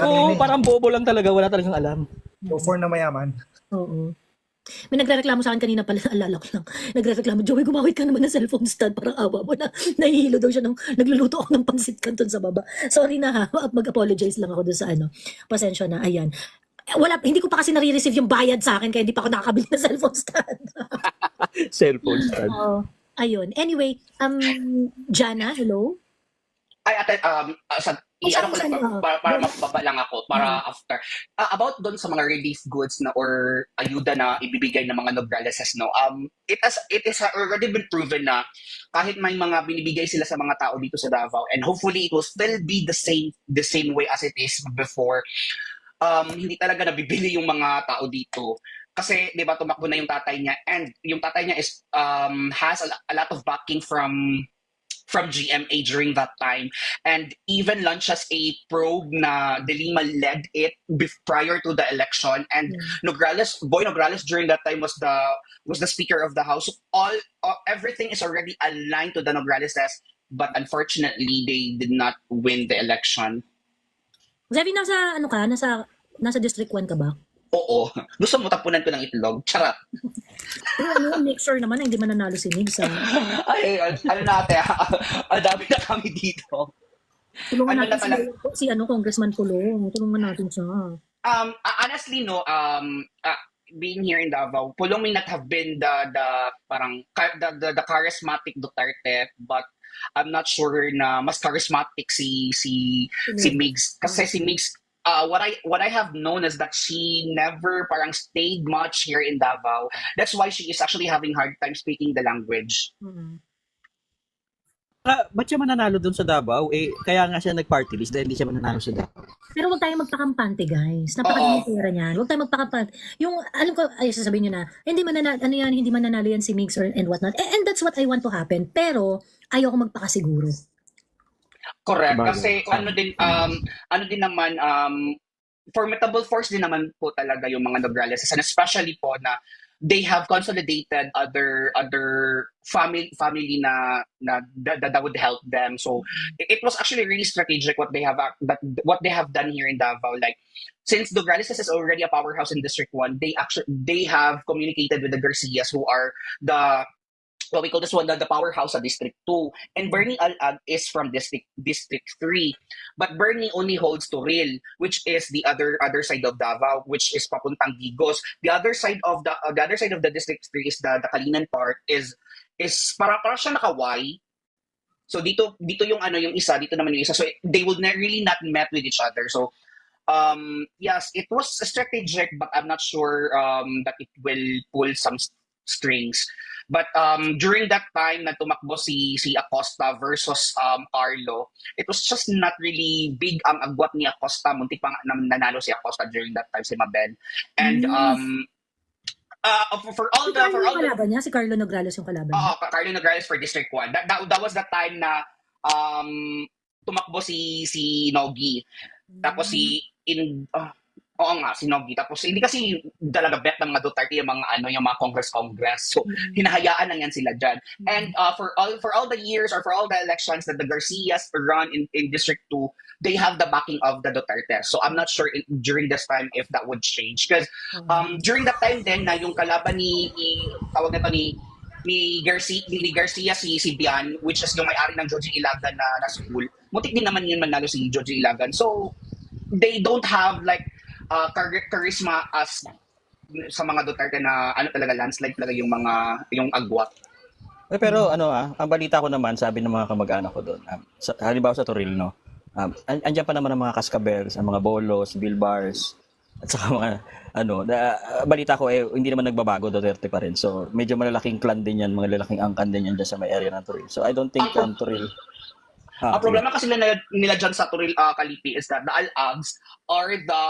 Oo, parang bobo lang talaga, wala talagang alam. So, for na mayaman. Oo. May nagrereklamo sa akin kanina pala, alala ko lang. Nagrereklamo, Joey, gumawit ka naman ng cellphone stand, parang awa mo na. Nahihilo daw siya nagluluto ako ng pansit canton sa baba. Sorry na ha, mag-apologize lang ako doon sa Pasensya na, ayan. Hindi ko pa kasi nare-receive yung bayad sa akin, kaya hindi pa ako nakakabili ng cellphone stand. Cellphone stand. Ayun. Anyway, Jana, hello? ay, ate, ko lang, para mababa lang ako, para after. About doon sa mga relief goods or ayuda na ibibigay ng mga Nograles, no? It has already been proven na kahit may mga binibigay sila sa mga tao dito sa Davao, and hopefully it will still be the same way as it is before. Hindi talaga nabibili yung mga tao dito. Kasi, di ba, tumakbo na yung tatay niya, and yung tatay niya has a lot of backing from GMA during that time, and even launches a probe na De Lima led it prior to the election, and Boy Nograles during that time was the Speaker of the House. Everything is already aligned to the Nograles, but unfortunately they did not win the election. Zevi, nasa District 1 ka ba? Oo. Gusto mo tapunan ko ng itlog? Charot. Make sure naman na hindi mananalo si Migs. Ay, natin, ang dami na kami dito. Tulungan natin si Congressman Pulong. Tulungan natin siya. Honestly, no, being here in Davao, Pulong may not have been the charismatic Duterte, but I'm not sure na mas charismatic si Migs. Kasi si Migs, what I have known is that she never parang stayed much here in Davao. That's why she is actually having hard time speaking the language. Ba't siya mananalo dun sa Davao? Kaya nga siya nag-party list dahil hindi siya mananalo sa Davao. Pero huwag tayong magpakampante, guys. Napakadami pera niyan. Huwag tayong magpakampante. Yung, alam ko, sasabihin nyo na, hindi mananalo yan si Migs and whatnot. And that's what I want to happen. Pero, ayoko magpakasiguro. Correct. Kasi ano din naman, formidable force din naman po talaga yung mga Nograles, and especially po na they have consolidated other family na that would help them. So it was actually really strategic what they have done here in Davao. Like, since Nograles is already a powerhouse in District 1, they have communicated with the Garcias, who are we call this one the powerhouse of District 2. And Bernie Alag is from District 3. But Bernie only holds Toril, which is the other side of Davao, which is papuntang Digos. The other side of the District 3 is the Kalinan part is para siya nakaway. So dito yung ano yung isa, dito naman yung isa. So they would really not met with each other. So yes, it was strategic, but I'm not sure that it will pull some strings. But during that time na tumakbo si Acosta versus Carlo, it was just not really big ang agwat ni Acosta. Muntik pa nga nanalo si Acosta during that time, si Mabel. And for all Si the Carlo for yung all the kalaban niya? Si Carlo Nograles yung kalaban niya? Carlo Nograles for District 1. That was the time na tumakbo si Nogi. Tapos oo nga, si Nogi. Tapos hindi kasi talaga bet ng mga Duterte yung mga Congress. So hinahayaan lang yan sila dyan. And for all the years or for all the elections that the Garcias run in District 2, they have the backing of the Duterte. So I'm not sure during this time if that would change. Because during that time din na yung kalaban ni Garcia si Bian, which is yung may-ari ng Joji Ilagan na school, mutik din naman yun manalo si Joji Ilagan. So they don't have like charisma as sa mga Duterte na talaga landslide talaga yung agwat. Pero ang balita ko naman, sabi ng mga kamag-anak ko doon, halimbawa sa Toril, no? Andyan pa naman ang mga Cascabels, ang mga Bolos, Bilbars, at saka mga balita ko hindi naman nagbabago, Duterte pa rin. So medyo malalaking clan din yan, mga lalaking angkan din yan dyan sa may area ng Toril. So I don't think ang Toril. Ang problema kasi nila dyan sa Toril, Kalipi, is that the Alags are the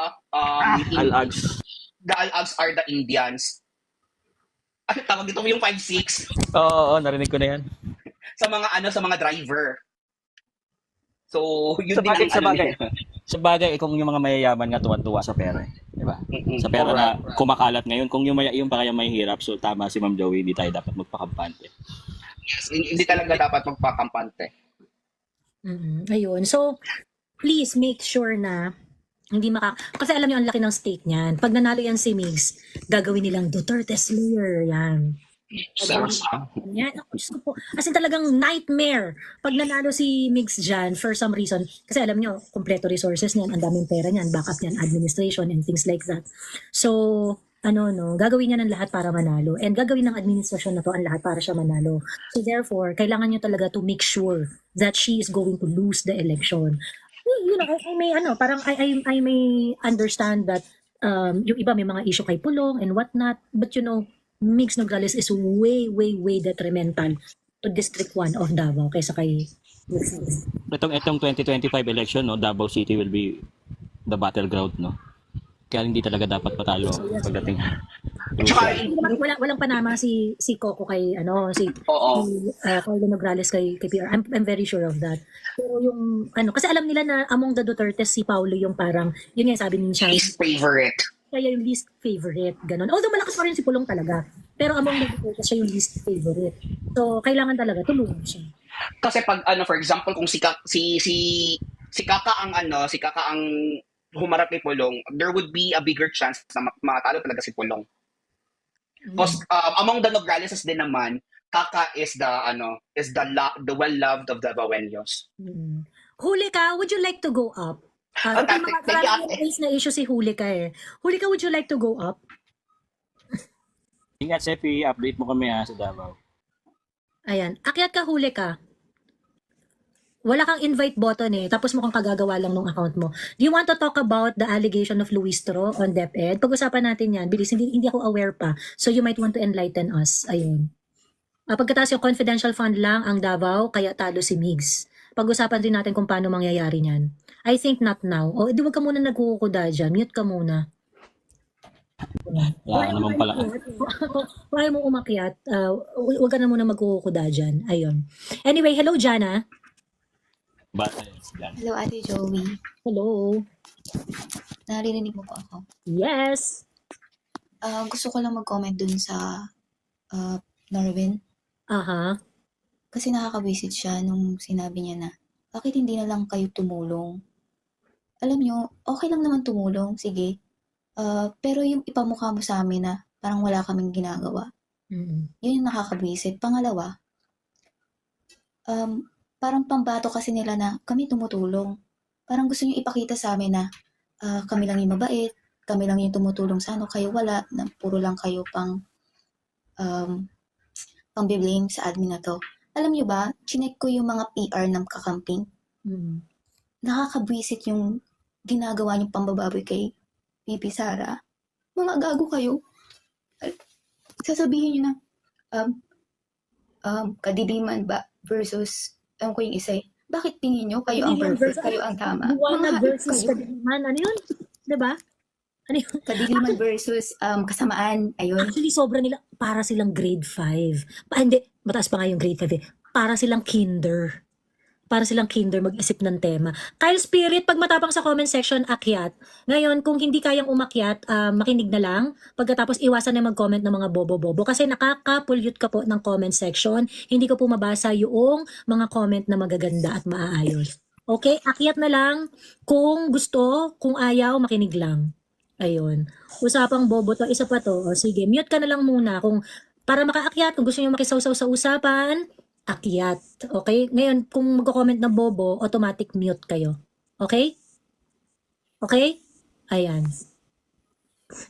the Alags are the Indians. Ano tawag dito yung 5-6? Oo, narinig ko na yan. sa mga driver. So, yun din Sa bagay, kung yung mga mayayaman nga tuwan-tuwa sa pera. Diba? Sa pera na kumakalat ngayon. Kung yung pa kaya may hirap, so tama si Ma'am Joey, hindi tayo dapat magpakampante. Yes, hindi talaga dapat magpakampante. Ayun. So, please make sure na hindi kasi alam niyo ang laki ng stake niyan. Pag nanalo yan si Migs, gagawin nilang Duterte Slayer yan. Yan, ako, Diyos ko po. As in talagang nightmare pag nanalo si Migs dyan for some reason. Kasi alam niyo, kompleto resources niyan, ang daming pera niyan, backup niyan, administration and things like that. So, gagawin niya ng lahat para manalo. And gagawin ng administrasyon na to ang lahat para siya manalo. So therefore, kailangan niyo talaga to make sure that she is going to lose the election. You know, I may I may understand that yung iba may mga issue kay Pulong and whatnot, but Migs Nograles is way detrimental to District 1 of Davao kaysa kay Migs. Itong 2025 election, no, Davao City will be the battleground, no? Kaya hindi talaga dapat patalo pagdating. Walang panama si Coco kay Carlo Nograles kay PR. I'm very sure of that. Pero yung kasi alam nila na among the Duterte si Paulo yung parang yun nga sabi niya least favorite. Kaya yung least favorite ganun. Although malakas pa rin si Pulong talaga. Pero among the Duterte siya yung least favorite. So kailangan talaga tulungan siya. Kasi pag for example kung si Kaka ang humarap kay Pulong, there would be a bigger chance na matalo talaga si Pulong. Because among the Nograleses din naman, Kaka is the well-loved of the Baweños. Hulika, would you like to go up? Maraming na issue si Hulika Hulika, would you like to go up? Ingat, Sefi, update mo kami sa Davao. Ayan, akyat ka Hulika. Wala kang invite button tapos mukhang kagagawa lang ng account mo. Do you want to talk about the allegation of Luis Tro on DepEd? Pag-usapan natin yan. Bilis, hindi ako aware pa. So you might want to enlighten us. Ayun. Pagkatapos yung confidential fund lang ang Davao, kaya talo si Migs. Pag-usapan din natin kung paano mangyayari niyan. I think not now. Di wag ka muna nagkukuda dyan. Mute ka muna. Wala naman pala. Kung ayaw mo umakyat, wag ka na muna magkukuda dyan. Ayun. Anyway, hello Jana. Hello, Ate Joey. Hello. Naririnig mo po ako? Yes. Gusto ko lang mag-comment dun sa Norwin. Kasi nakakawisit siya nung sinabi niya na, bakit hindi na lang kayo tumulong? Alam nyo, okay lang naman tumulong, sige. Pero yung ipamukha mo sa amin na parang wala kaming ginagawa. Yun yung nakakawisit. Pangalawa, parang pambato kasi nila na kami tumutulong. Parang gusto nyo ipakita sa amin na kami lang yung mabait, kami lang yung tumutulong sa kayo wala, na puro lang kayo pang blame sa admin na to. Alam niyo ba, chinek ko yung mga PR ng kakamping. Mm. Nakakabwisit yung ginagawa niyong pambababoy kay VP Sara. Mga gago kayo. Sasabihin niyo na, kadiliman ba versus, ko yung isa eh. Bakit tingin niyo kayo ang Kadiliman perfect, versus- kayo ang tama? Buwana Mga hayop versus kayo. kadiliman. Ano yun? Diba? Ano yun? Kadiliman versus kasamaan. Ayun. Actually, sobra nila, para silang grade 5. Hindi, mataas pa nga yung grade 5 eh. Para silang kinder. Para silang kinder mag-isip ng tema. Kyle Spirit, pag matapang sa comment section, akyat. Ngayon, kung hindi kayang umakyat, makinig na lang. Pagkatapos, iwasan na mag-comment ng mga bobo-bobo. Kasi nakaka-pollute ka po ng comment section. Hindi ko po mabasa yung mga comment na magaganda at maaayos. Okay? Akyat na lang. Kung gusto, kung ayaw, makinig lang. Ayun. Usapang bobo to, isa pa to. O, sige, mute ka na lang muna. Kung para makaakyat, kung gusto niyo makisawsaw sa usapan, akyat. Okay? Ngayon, kung magko-comment na bobo, automatic mute kayo. Okay? Okay? Ayan.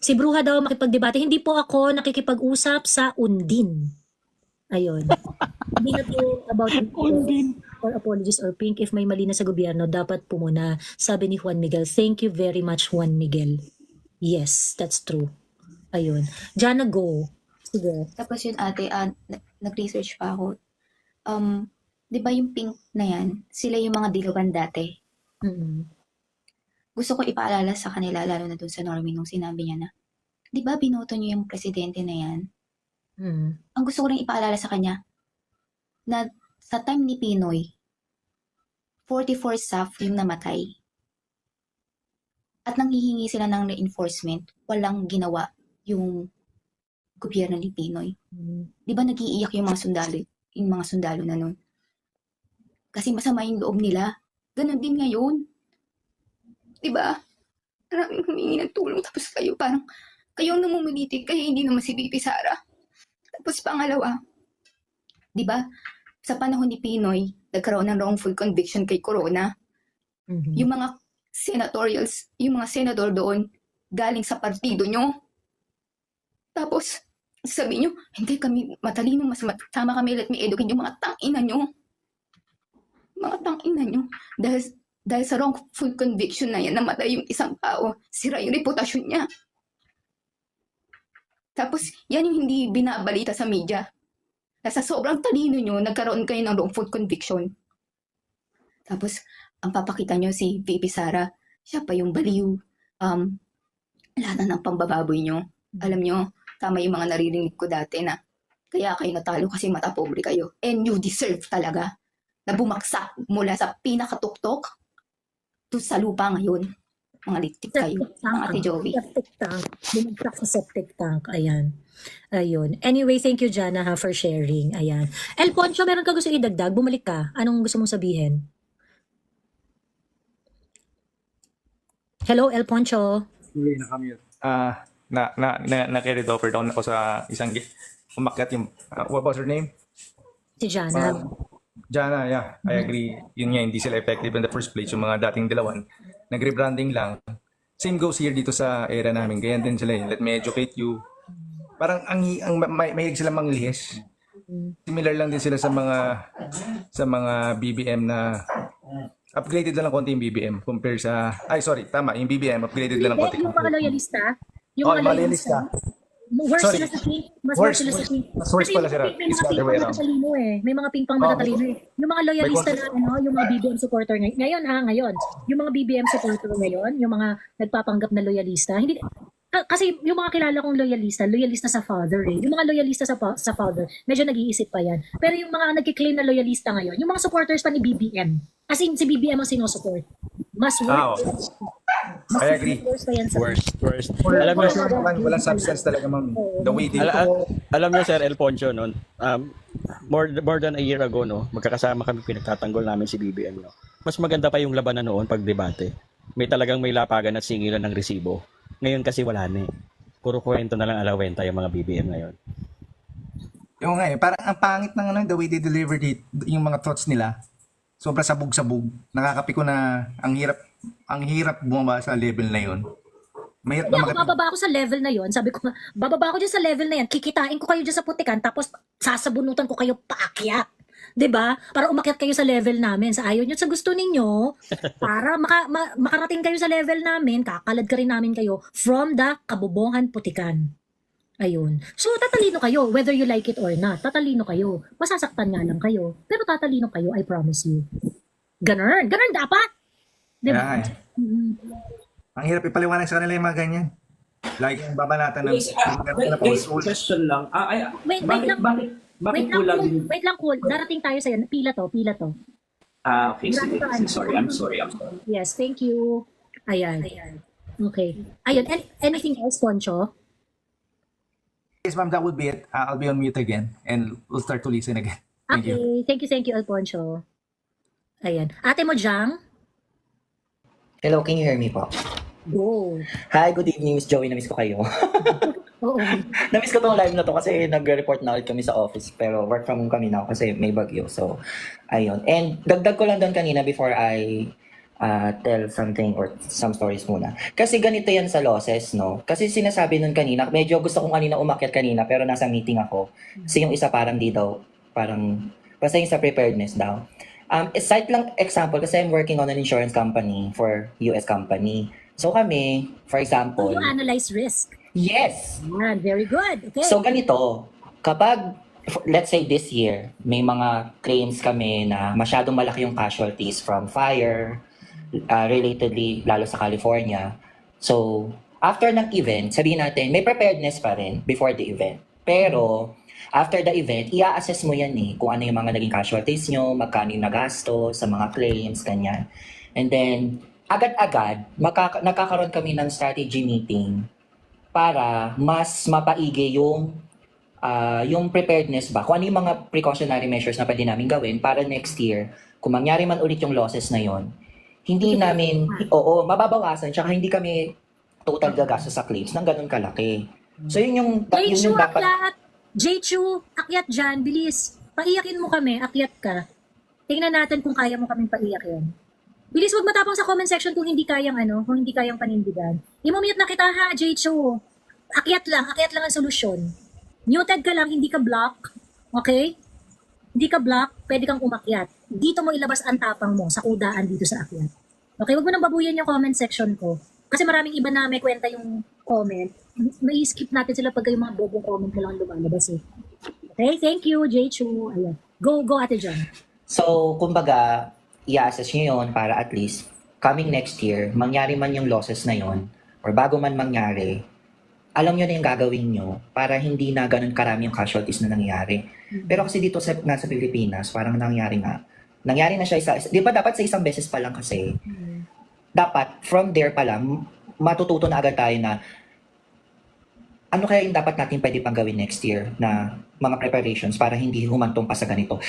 Si Bruha daw makipagdebate. Hindi po ako nakikipag-usap sa Undin. Ayun. Hindi na po about Undin or apologies or pink. If may mali na sa gobyerno, dapat po muna. Sabi ni Juan Miguel. Thank you very much, Juan Miguel. Yes, that's true. Ayun. Jana, go. Sige. Tapos yun ate, nag-research pa ako. Di ba yung pink na yan, sila yung mga dilugan dati. Mm-mm. Gusto ko ipaalala sa kanila, lalo na dun sa Norwin, nung sinabi niya na, di ba binoto niyo yung presidente na yan? Mm. Ang gusto ko rin ipaalala sa kanya, na sa time ni Pinoy, 44 staff yung namatay. At nang hihingi sila ng reinforcement, walang ginawa yung gobyerno ni Pinoy. Di ba nag-iiyak yung mga sundalo na nun? Kasi masama yung loob nila. Ganon din ngayon. Di ba? Maraming humingi ng tulong tapos kayo parang kayong namumuliti kaya hindi naman si VP Sara. Tapos pangalawa, di ba? Sa panahon ni Pinoy, nagkaroon ng wrongful conviction kay Corona. Mhm. Yung mga senatorials, yung mga senador doon, galing sa partido nyo. Tapos, sabi nyo, hindi kami matalino, mas tama kami, let me educate yung mga tangina nyo. Mga tangina nyo. Dahil sa wrongful conviction na yan, namatay yung isang tao, sira yung reputasyon niya. Tapos, yan yung hindi binabalita sa media. Na sa sobrang talino nyo, nagkaroon kayo ng wrongful conviction. Tapos, ang papakita nyo si VP Sara, siya pa yung baliw. Lahat na ng pambababoy nyo. Alam nyo, tama yung mga naririnig ko dati na kaya kayo natalo kasi mata pobre kayo. And you deserve talaga na bumagsak mula sa pinakatuktok to sa lupa ngayon. Mga litik kayo, mga Ate Joey. Septic tank. Bumagsak sa septic tank. Ayan. Ayun. Anyway, thank you, Jana, ha, for sharing. Ayan. El Poncho, meron ka gusto idagdag? Bumalik ka. Anong gusto mong sabihin? Hello, El Poncho. Hindi, nakamute. Na-carried over down ako sa isang umakyat yung, what was her name? Si Jana. Jana, yeah. I agree. Yun nga, hindi sila effective in the first place. Yung mga dating dilawan, nag-rebranding lang. Same goes here dito sa era namin. Ganyan din sila eh. Let me educate you. Parang mahilig sila manglihis. Similar lang din sila sa mga BBM na upgraded lang ng konti yung BBM compare sa, tama, yung BBM upgraded lang ng konti. Yung mga loyalista. Yung mga loyalista. Worse Sorry. sila sa king. Mas Worse, worse sila sa king. mas worse Kasi pala sila. may It's mga the other ping way pang around. matatalino eh. May mga ping pang matatalino eh. Yung mga loyalista May na yung mga BBM supporter ngayon ngayon. Yung mga BBM supporter ngayon, yung mga nagpapanggap na loyalista, hindi kasi yung mga kilala kong loyalista sa father eh. Yung mga loyalista sa father, medyo nag-iisip pa yan. Pero yung mga nagki-claim na loyalista ngayon, yung mga supporters pa ni BBM. As in, si BBM ang sinusupport. Mas worse. I agree. Worse pa yan sa Worst. Alam Alam mo, walang substance talaga, ma'am. The way they alam niyo, Sir El Poncho, no? More than a year ago, no? Magkakasama kami, pinagtatanggol namin si BBM, no? Mas maganda pa yung labanan noon pag debate. May lapagan at singilan ng resibo. Ngayon kasi wala na eh. Puro kwento na lang alawenta yung mga BBM ngayon. Yung nga eh, parang ang pangit ng the way they delivered it, yung mga thoughts nila. Sobra sabog-sabog. Nakakapiko na ang hirap bumaba sa level na yun. Mahirap Hindi na ako bababa ako sa level na yon. Sabi ko nga, bababa ako dyan sa level na yan. Kikitain ko kayo dyan sa putikan tapos sasabunutan ko kayo paakyat. 'Di ba? Para umakyat kayo sa level namin. Sa ayaw nyo, sa gusto ninyo, para makarating kayo sa level namin, kakalad ka rin namin kayo from the kabubongan putikan. Ayun. So, tatalino kayo, whether you like it or not. Tatalino kayo. Masasaktan nga lang kayo. Pero tatalino kayo, I promise you. Ganun dapat. Diba? Kaya nga eh. Ang hirap ipaliwanag sa kanila yung mga ganyan. Lagi yung babanatan ng Guys, question lang. Wait Bakit lang, kulang cool. yung... Wait lang, cool. Darating tayo sa'yo. Pila to. Okay, sige. Sorry, I'm sorry. Yes, thank you. Ayan. Okay. Ayun, anything else, Poncho? Yes, ma'am, that would be it. I'll be on mute again and we'll start to listen again. Thank you. Okay, thank you, Alfonso. Ayan. Ate mo, Jang? Hello, can you hear me po? Go. Hi, good evening, Miss Joey. Namiss ko kayo. Oo. Namiss ko tong live na to kasi nagre-report na ulit kami sa office pero work from home kami now kasi may bagyo. So, ayun. And dagdag ko lang doon kanina before I tell something or some stories muna. Kasi ganito yan sa losses, no? Kasi sinasabi nun kanina, medyo gusto kong kanina umakyat kanina pero nasa meeting ako. Kasi yung isa parang di daw, basta yung sa preparedness daw. Cite lang example kasi I'm working on an insurance company for US company. So kami, for example... You analyze risk. Yes! Yan, very good. Okay. So ganito, kapag, let's say this year, may mga claims kami na masyadong malaki yung casualties from fire, relatedly, lalo sa California. So, after ng event, sabihin natin, may preparedness pa rin before the event. Pero, after the event, i-assess mo yan kung ano yung mga naging casualties nyo, magkano yung nagasto sa mga claims, ganyan. And then, agad-agad, nakakaroon kami ng strategy meeting para mas mapaigi yung preparedness ba, kung ano yung mga precautionary measures na pwede namin gawin para next year, kung mangyari man ulit yung losses na yon, hindi namin, mababawasan, tsaka hindi kami total gagastos sa claims ng ganun kalaki. So yun yung dapat... J-Chu, akyat dyan, bilis. Paiyakin mo kami, akyat ka. Tingnan natin kung kaya mo kaming paiyakin. Bilis, wag matapang sa comment section kung hindi kayang kung hindi kayang panindigan. I-mute na kita ha, J-Chu. Akyat lang ang solusyon. Muted ka lang, hindi ka block. Okay? Hindi ka block, pwede kang umakyat. Dito mo ilabas ang tapang mo sa kudaan dito sa akyat. Okay, wag mo nang babuyan yung comment section ko. Kasi maraming iba na may kwenta yung comment. May skip natin sila pag yung mga bobong comment na lang lumalabas Okay, thank you, J-Chu. Ayan. Go, Ate John. So, kumbaga, i-assess nyo yun para at least coming next year, mangyari man yung losses na yon or bago man mangyari, alam nyo na yung gagawin nyo para hindi na ganun karami yung casualties na nangyari. Pero kasi dito sa Pilipinas, parang nangyari na siya di ba dapat sa isang beses pa lang kasi, dapat from there pa lang, matututo na agad tayo na ano kaya yung dapat natin pwede pang gawin next year na mga preparations para hindi humantong pa sa ganito.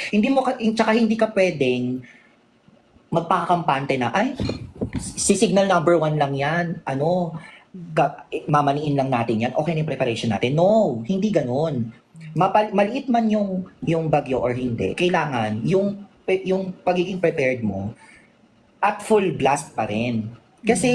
Tsaka hindi ka pwedeng magpakakampante na, si signal number 1 lang yan, mamaniin lang natin yan, okay na yung preparation natin. No, hindi ganun. Maliit man yung bagyo or hindi, kailangan yung pagiging prepared mo at full blast pa rin. Kasi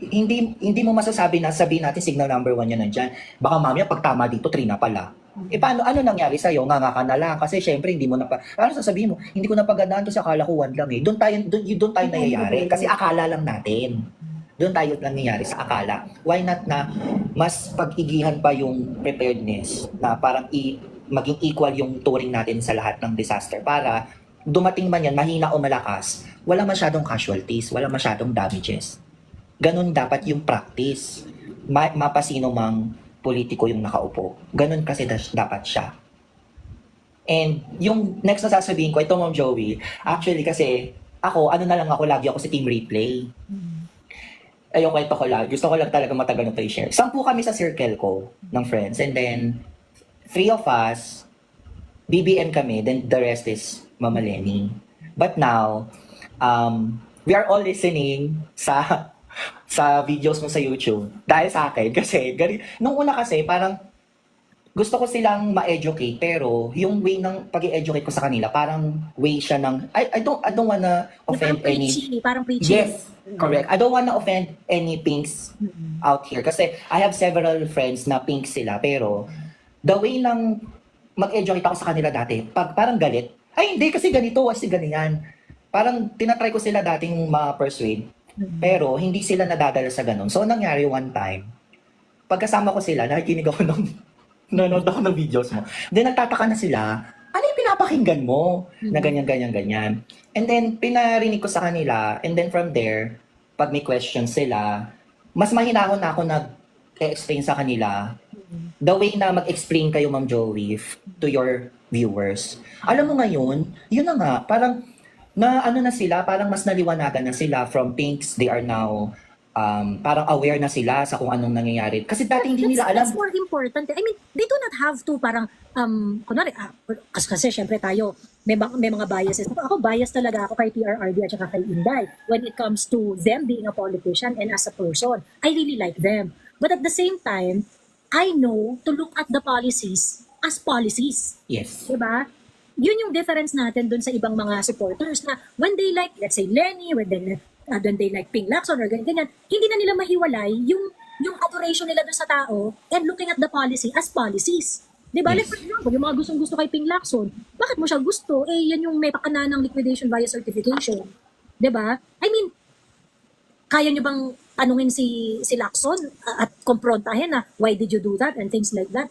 hindi mo masasabi na sabihin natin signal number 1 yan nandyan. Baka mamaya pag tama dito, 3 na pala. Paano, nangyari sa'yo? Nga ka na lang. Kasi syempre, hindi mo na pa... Ano sasabihin mo? Hindi ko napagandaan to sa akala ko 1 lang Doon tayo nangyayari. Kasi akala lang natin. Doon tayo nangyayari sa akala. Why not na mas pag-igihan pa yung preparedness na parang maging equal yung touring natin sa lahat ng disaster para dumating man yan, mahina o malakas, wala masyadong casualties, wala masyadong damages. Ganon dapat yung practice. Mapasino mang politiko yung nakaupo. Ganon kasi dapat siya. And yung next na sasabihin ko, ito Ma'am Joey, actually kasi lagi ako sa team replay. Kwento ko lang. Gusto ko lang talaga matagal na to i-share. 10 kami sa circle ko ng friends. And then, 3 of us, BBM kami. Then the rest is Mama Lenny. But now, we are all listening sa videos mo sa YouTube. Dahil sa akin. Kasi, nung una kasi, parang gusto ko silang ma-educate. Pero, yung way ng pag-i-educate ko sa kanila, parang way siya ng, I don't wanna offend any... Parang preachy. Yes, correct. I don't wanna offend any pinks out here. Kasi, I have several friends na pink sila. Pero, the way lang mag-educate ako sa kanila dati, parang galit. Ay, hindi, kasi ganito, kasi ganyan. Parang tinatry ko sila dating ma-persuade, pero hindi sila nadadala sa ganun. So, nangyari one time, pagkasama ko sila, nakikinig ako nanonood ako ng videos mo. Then, nagtataka na sila, ano yung pinapakinggan mo? Na ganyan, ganyan, ganyan. And then, pinarinig ko sa kanila, and then from there, pag may questions sila, mas mahinahon na ako nag-explain sa kanila the way na mag-explain kayo, Ma'am Joey, to your viewers. Alam mo ngayon, yun na nga, parang na ano na sila, parang mas naliwanagan na sila from things they are now parang aware na sila sa kung anong nangyayari. Kasi dati hindi nila alam. That's more important. I mean, they do not have to parang, kunwari, kasi syempre tayo, may mga biases. Ako bias talaga ako kay PRRD at saka kay Inday when it comes to them being a politician and as a person. I really like them. But at the same time, I know to look at the policies as policies. Yes. Diba? Yun yung difference natin dun sa ibang mga supporters na when they like, let's say, Lenny, when they like Ping Lacson or ganyan, hindi na nila mahiwalay yung adoration nila dun sa tao and looking at the policy as policies. Diba? Like, for example, yung mga gustong-gusto kay Ping Lacson, bakit mo siya gusto? Eh, yan yung may pakana ng liquidation via certification. Diba? I mean, kaya nyo bang tanungin si Lacson at komprontahin na why did you do that and things like that?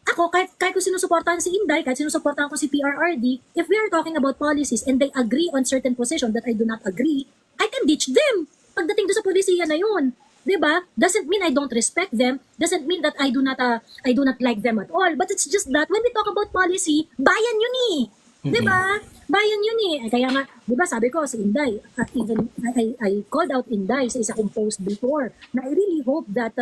Ako, kahit ko sinusuportahan si Inday, kahit sinusuportahan ko si PRRD, if we are talking about policies and they agree on certain position that I do not agree, I can ditch them pagdating doon sa polisiya na yun. Diba? Doesn't mean I don't respect them, doesn't mean that I do not like them at all, but it's just that when we talk about policy, bayan yun eh. Diba? Bayan yun eh. Kaya nga, diba sabi ko si Inday, even I called out Inday sa isa kong post before, na I really hope that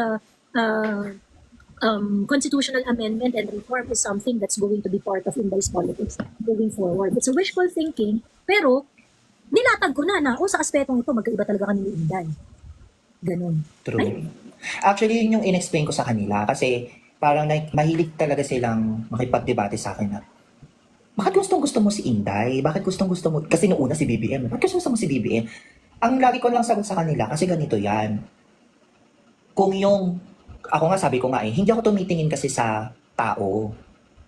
constitutional amendment and reform is something that's going to be part of Inday's politics moving forward. It's a wishful thinking, pero nilatag ko na sa aspetong ito, magkaiba talaga kami ni Inday. Ganon. True. Ay, Actually, yun yung in-explain ko sa kanila kasi parang mahilig talaga silang makipagdebate sa akin na bakit gustong-gusto mo si Inday? Bakit gustong-gusto mo? Kasi noong una si BBM. Bakit gustong-gusto mo si BBM? Ang lagi ko lang sagot sa kanila kasi ganito yan. Kung yung ako nga sabi ko nga hindi ako tumitingin kasi sa tao.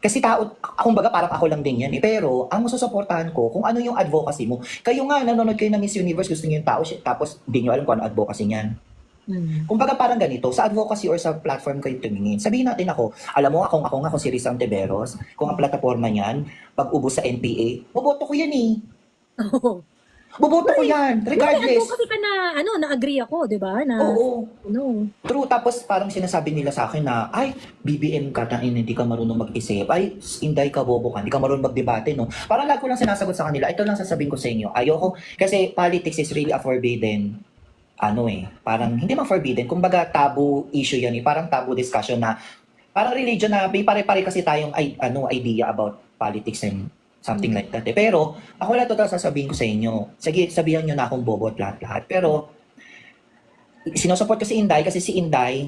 Kasi tao, kumbaga parang ako lang din yan eh. Pero ang masusuportahan ko kung ano yung advocacy mo. Kayo nga, nanonood kayo ng Miss Universe, gusto niyo yung tao, tapos hindi niyo alam kung ano advocacy niyan. Kumbaga parang ganito, sa advocacy or sa platform kayo tumingin. Sabihin natin ako, alam mo, ako nga kung si Rizal Ontiveros, kung ang plataforma niyan, pag ubos sa NPA, boboto ko yan eh. oh. Boboto ko yan, regardless. Kasi ka na-agree ako, di ba? Oo. True, tapos parang sinasabi nila sa akin na, ay, BBM ka, hindi ka marunong mag-isip. Ay, Inday ka, bobo ka, hindi ka marunong magdebate, no? Parang lagi ko lang sinasagot sa kanila, ito lang sasabihin ko sa inyo, ayoko, kasi politics is really a forbidden, parang hindi man forbidden, kumbaga taboo issue yan, parang taboo discussion na, parang religion na, may pare-pare kasi tayong idea about politics and something like that. Pero, ako lang total sasabihin ko sa inyo. Sige, sabihan nyo na akong bobo at lahat-lahat. Pero, sinusupport ko si Inday kasi si Inday,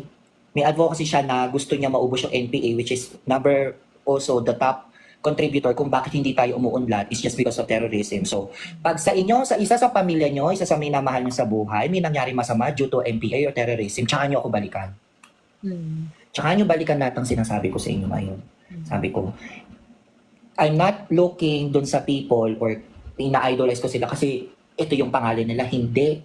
may advocacy siya na gusto niya maubos yung NPA, which is also the top contributor kung bakit hindi tayo umuunlad is just because of terrorism. So, pag sa inyo, sa isa sa pamilya nyo, isa sa minamahal nyo sa buhay, may nangyari masama due to NPA or terrorism, tsaka nyo ako balikan. Tsaka nyo balikan lahat ng sinasabi ko sa inyo ngayon. Sabi ko, I'm not looking dun sa people or ina-idolize ko sila kasi ito yung pangalan nila. Hindi.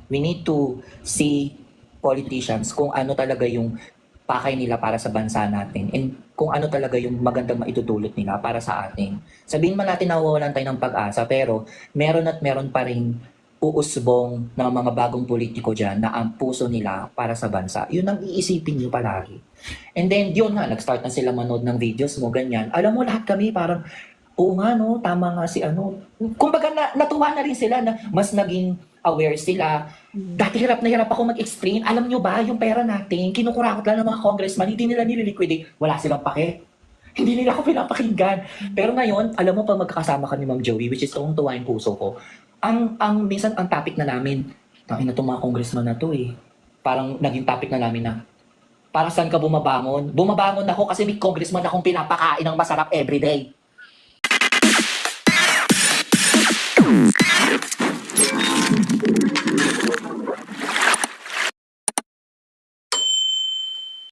We need to see politicians kung ano talaga yung pakay nila para sa bansa natin and kung ano talaga yung magandang maitutulot nila para sa atin. Sabihin man natin na nawawalan tayo ng pag-asa pero meron at meron pa rin uusbong ng mga bagong politiko dyan na ang puso nila para sa bansa. Yun ang iisipin nyo palagi. And then, yun nga, nag-start na sila manood ng videos mo, ganyan. Alam mo, lahat kami parang, oo nga, no, tama nga si ano. Kumbaga, natuwa na rin sila na mas naging aware sila. Dati hirap na hirap ako mag-explain. Alam nyo ba, yung pera natin, kinukurakot lang ng mga congressman, hindi nila nililiquidate. Wala silang pake. Hindi nila ako pinapakinggan. Pero ngayon, alam mo, pag magkakasama ka ni Ma'am Joey, which is tuwang-tuwa yung puso ko, minsan ang topic na namin, tangina itong mga congressman na to eh. Parang naging topic na namin na, para saan ka bumabangon? Bumabangon ako kasi may congressman akong pinapakain ng masarap everyday.